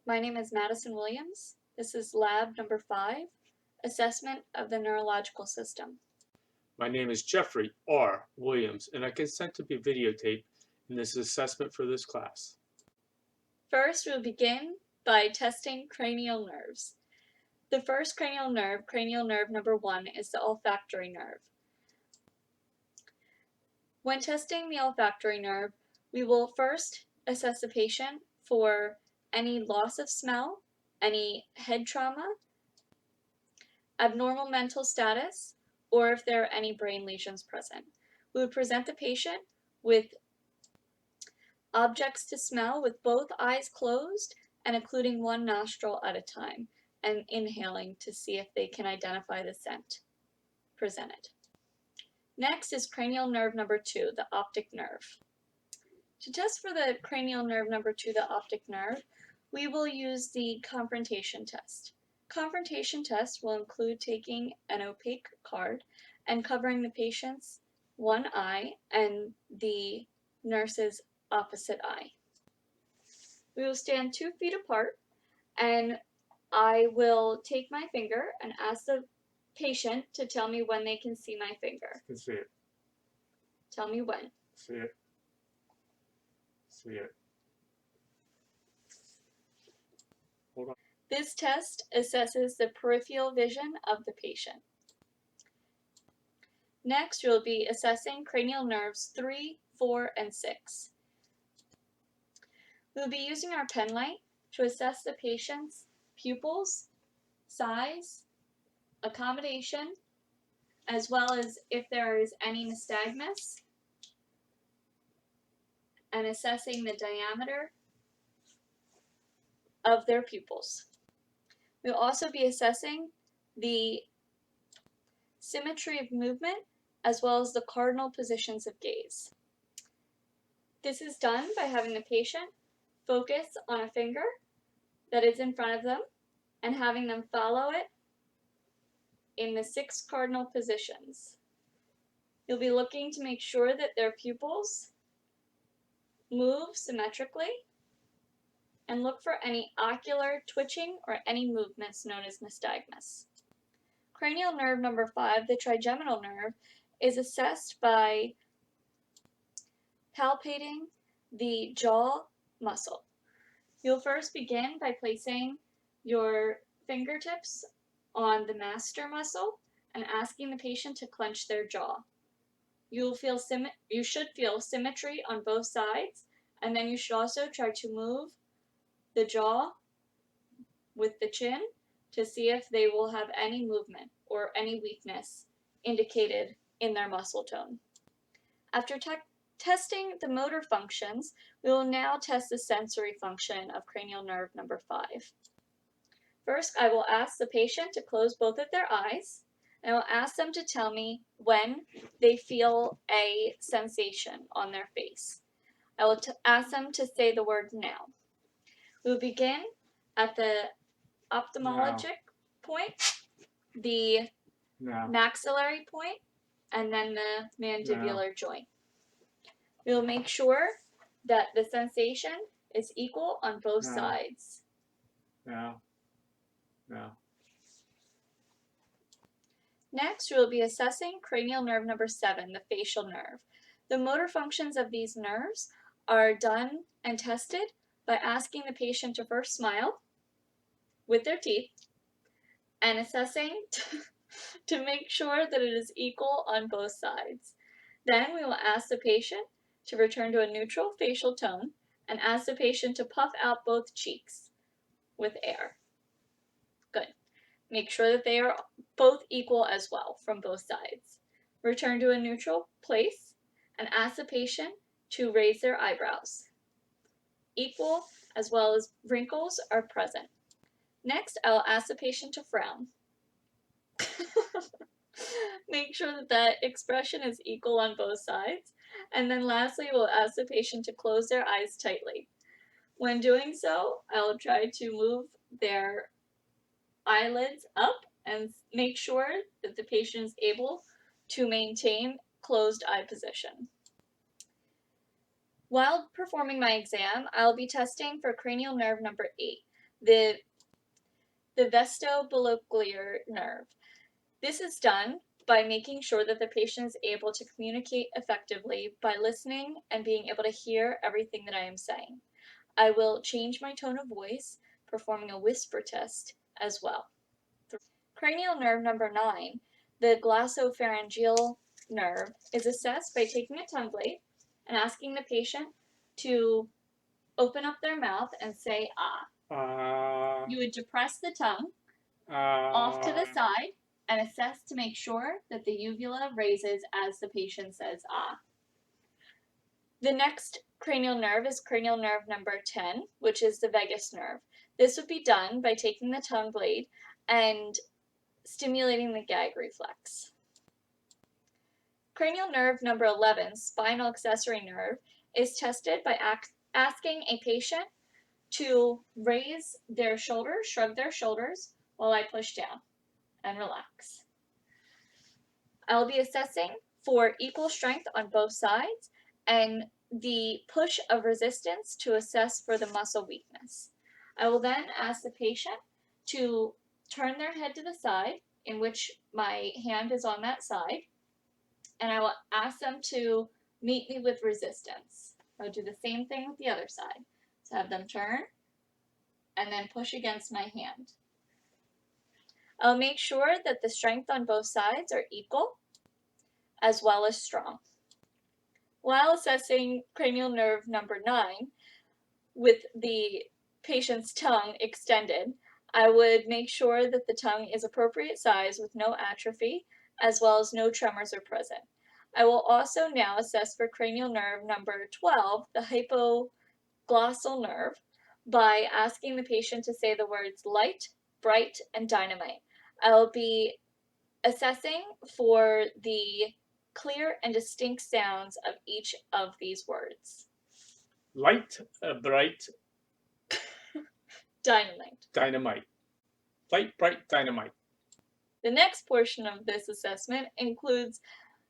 My name is Madison Williams. This is lab number 5, assessment of the neurological system. My name is Jeffrey R. Williams, and I consent to be videotaped in this assessment for this class. First, we'll begin by testing cranial nerves. The first cranial nerve number 1, is the olfactory nerve. When testing the olfactory nerve, we will first assess the patient for any loss of smell, any head trauma, abnormal mental status, or if there are any brain lesions present. We would present the patient with objects to smell with both eyes closed and occluding one nostril at a time and inhaling to see if they can identify the scent presented. Next is cranial nerve number 2, the optic nerve. To test for the cranial nerve number 2, the optic nerve, we will use the confrontation test. Confrontation test will include taking an opaque card and covering the patient's one eye and the nurse's opposite eye. We will stand 2 feet apart, and I will take my finger and ask the patient to tell me when they can see my finger. I can see it. Tell me when. See it. See it. Hold on. This test assesses the peripheral vision of the patient. Next, we'll be assessing cranial nerves 3, 4, and 6. We'll be using our pen light to assess the patient's pupils, size, accommodation, as well as if there is any nystagmus, and assessing the diameter of their pupils. We'll also be assessing the symmetry of movement as well as the cardinal positions of gaze. This is done by having the patient focus on a finger that is in front of them and having them follow it in the 6 cardinal positions. You'll be looking to make sure that their pupils move symmetrically and look for any ocular twitching or any movements known as nystagmus. Cranial nerve number 5, the trigeminal nerve, is assessed by palpating the jaw muscle. You'll first begin by placing your fingertips on the masseter muscle and asking the patient to clench their jaw. You should feel symmetry on both sides, and then you should also try to move the jaw with the chin to see if they will have any movement or any weakness indicated in their muscle tone. After testing the motor functions, we will now test the sensory function of cranial nerve number 5. First, I will ask the patient to close both of their eyes, and I will ask them to tell me when they feel a sensation on their face. I will ask them to say the word now. We will begin at the ophthalmologic point, the maxillary point, and then the mandibular joint. We will make sure that the sensation is equal on both sides. No. Next, we will be assessing cranial nerve number 7, the facial nerve. The motor functions of these nerves are done and tested by asking the patient to first smile with their teeth and assessing to make sure that it is equal on both sides. Then we will ask the patient to return to a neutral facial tone and ask the patient to puff out both cheeks with air. Good. Make sure that they are both equal as well from both sides. Return to a neutral place and ask the patient to raise their eyebrows. Equal as well as wrinkles are present. Next, I will ask the patient to frown. Make sure that that expression is equal on both sides. And then lastly, we'll ask the patient to close their eyes tightly. When doing so, I'll try to move their eyelids up and make sure that the patient is able to maintain closed eye position. While performing my exam, I'll be testing for cranial nerve number 8, the vestibular nerve. This is done by making sure that the patient is able to communicate effectively by listening and being able to hear everything that I am saying. I will change my tone of voice, performing a whisper test as well. Cranial nerve number 9, the glossopharyngeal nerve, is assessed by taking a tongue blade and asking the patient to open up their mouth and say ah. You would depress the tongue off to the side and assess to make sure that the uvula raises as the patient says ah. The next cranial nerve is cranial nerve number 10, which is the vagus nerve. This would be done by taking the tongue blade and stimulating the gag reflex. Cranial nerve number 11, spinal accessory nerve, is tested by asking a patient to raise their shoulders, shrug their shoulders, while I push down and relax. I'll be assessing for equal strength on both sides and the push of resistance to assess for the muscle weakness. I will then ask the patient to turn their head to the side, in which my hand is on that side, and I will ask them to meet me with resistance. I'll do the same thing with the other side. So have them turn and then push against my hand. I'll make sure that the strength on both sides are equal, as well as strong. While assessing cranial nerve number 9, with the patient's tongue extended, I would make sure that the tongue is appropriate size with no atrophy, as well as no tremors are present. I will also now assess for cranial nerve number 12, the hypoglossal nerve, by asking the patient to say the words light, bright, and dynamite. I'll be assessing for the clear and distinct sounds of each of these words. Light, bright, Dynamite. dynamite. Light, bright, dynamite. The next portion of this assessment includes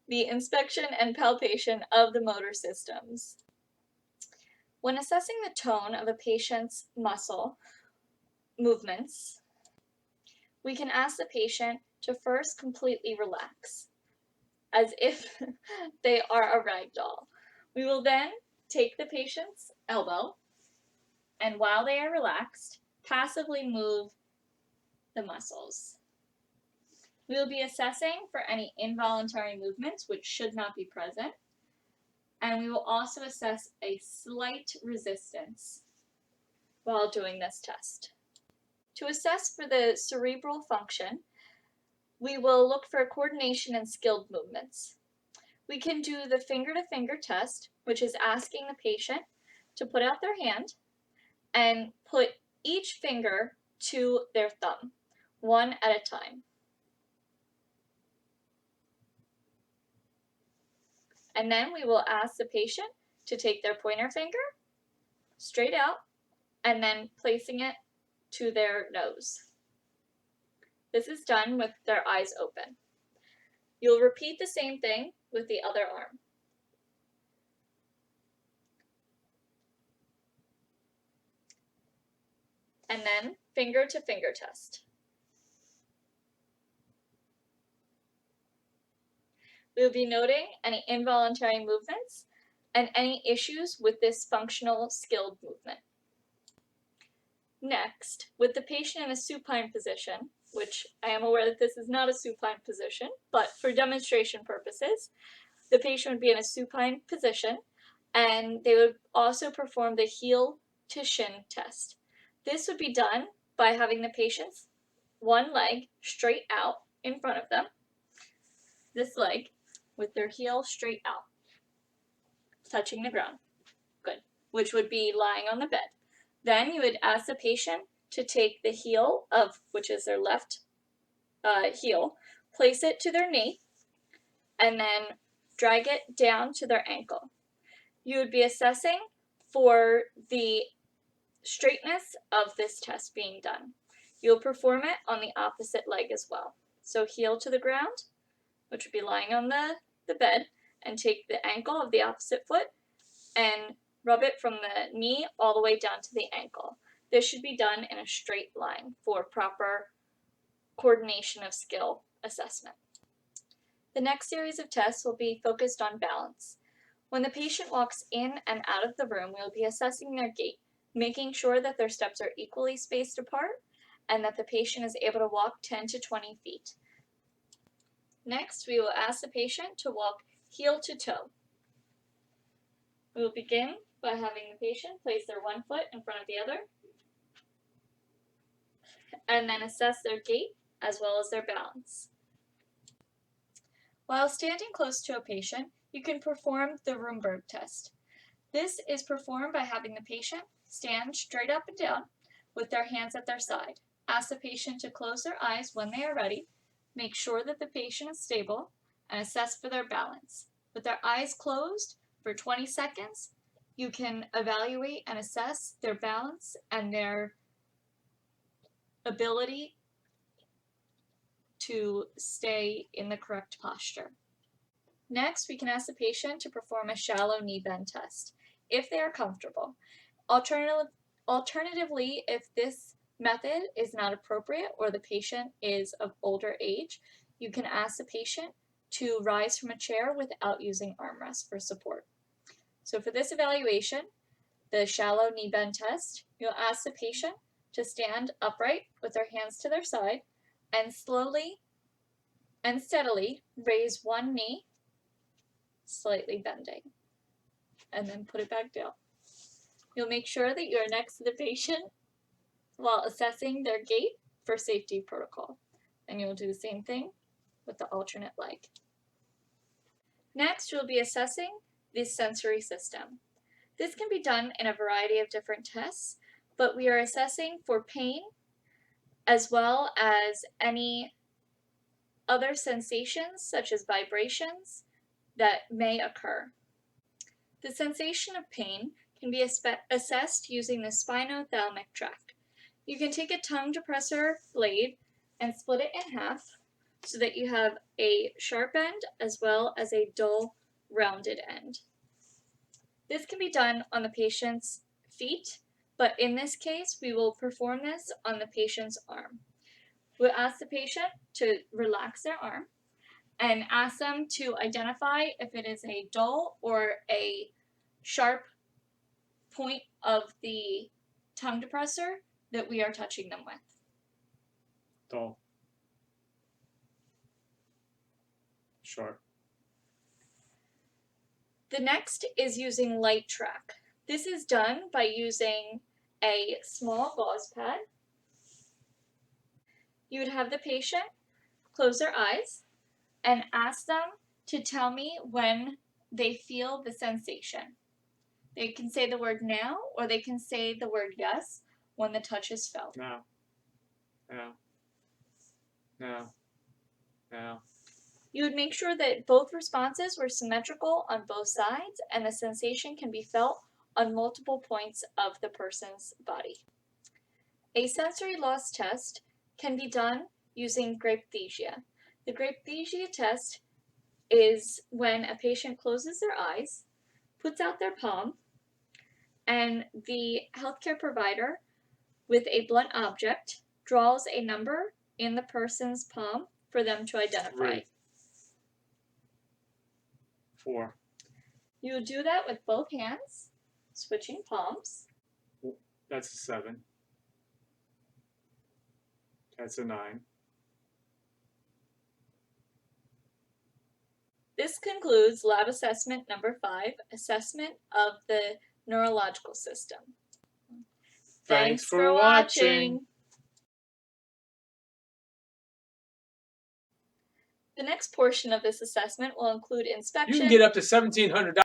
the inspection and palpation of the motor systems. When assessing the tone of a patient's muscle movements, we can ask the patient to first completely relax, as if they are a rag doll. We will then take the patient's elbow, and while they are relaxed, passively move the muscles. We will be assessing for any involuntary movements which should not be present, and we will also assess a slight resistance while doing this test. To assess for the cerebral function, we will look for coordination and skilled movements. We can do the finger-to-finger test, which is asking the patient to put out their hand and put each finger to their thumb, one at a time. And then we will ask the patient to take their pointer finger straight out and then placing it to their nose. This is done with their eyes open. You'll repeat the same thing with the other arm. And then finger to finger test. We will be noting any involuntary movements and any issues with this functional skilled movement. Next, with the patient in a supine position, which I am aware that this is not a supine position, but for demonstration purposes, the patient would be in a supine position and they would also perform the heel to shin test. This would be done by having the patient's one leg straight out in front of them, this leg, with their heel straight out, touching the ground. Good. Which would be lying on the bed. Then you would ask the patient to take the heel of, which is their left heel, place it to their knee, and then drag it down to their ankle. You would be assessing for the straightness of this test being done. You'll perform it on the opposite leg as well. So heel to the ground, which would be lying on the bed, and take the ankle of the opposite foot and rub it from the knee all the way down to the ankle. This should be done in a straight line for proper coordination of skill assessment. The next series of tests will be focused on balance. When the patient walks in and out of the room, we will be assessing their gait, making sure that their steps are equally spaced apart and that the patient is able to walk 10 to 20 feet. Next, we will ask the patient to walk heel to toe. We will begin by having the patient place their one foot in front of the other and then assess their gait as well as their balance. While standing close to a patient, you can perform the Roomberg test. This is performed by having the patient stand straight up and down with their hands at their side. Ask the patient to close their eyes when they are ready, make sure that the patient is stable, and assess for their balance. With their eyes closed for 20 seconds, you can evaluate and assess their balance and their ability to stay in the correct posture. Next, we can ask the patient to perform a shallow knee bend test, if they are comfortable. Alternatively, if this method is not appropriate or the patient is of older age, you can ask the patient to rise from a chair without using armrests for support. So for this evaluation, the shallow knee bend test, you'll ask the patient to stand upright with their hands to their side and slowly and steadily raise one knee, slightly bending, and then put it back down. You'll make sure that you're next to the patient while assessing their gait for safety protocol. And you'll do the same thing with the alternate leg. Next, you'll be assessing the sensory system. This can be done in a variety of different tests, but we are assessing for pain as well as any other sensations such as vibrations that may occur. The sensation of pain can be assessed using the spinothalamic tract. You can take a tongue depressor blade and split it in half so that you have a sharp end as well as a dull, rounded end. This can be done on the patient's feet, but in this case, we will perform this on the patient's arm. We'll ask the patient to relax their arm and ask them to identify if it is a dull or a sharp point of the tongue depressor that we are touching them with. Dull. Sharp. The next is using light track. This is done by using a small gauze pad. You would have the patient close their eyes and ask them to tell me when they feel the sensation. They can say the word now or they can say the word yes when the touch is felt. Now. Now. Now. Now. You would make sure that both responses were symmetrical on both sides and the sensation can be felt on multiple points of the person's body. A sensory loss test can be done using grapethesia. The grapethesia test is when a patient closes their eyes, puts out their palm, and the healthcare provider, with a blunt object, draws a number in the person's palm for them to identify. 3. 4. You will do that with both hands, switching palms. That's a 7. That's a 9. This concludes lab assessment number 5, assessment of the neurological system. Thanks for watching. The next portion of this assessment will include inspection. You can get up to $1,700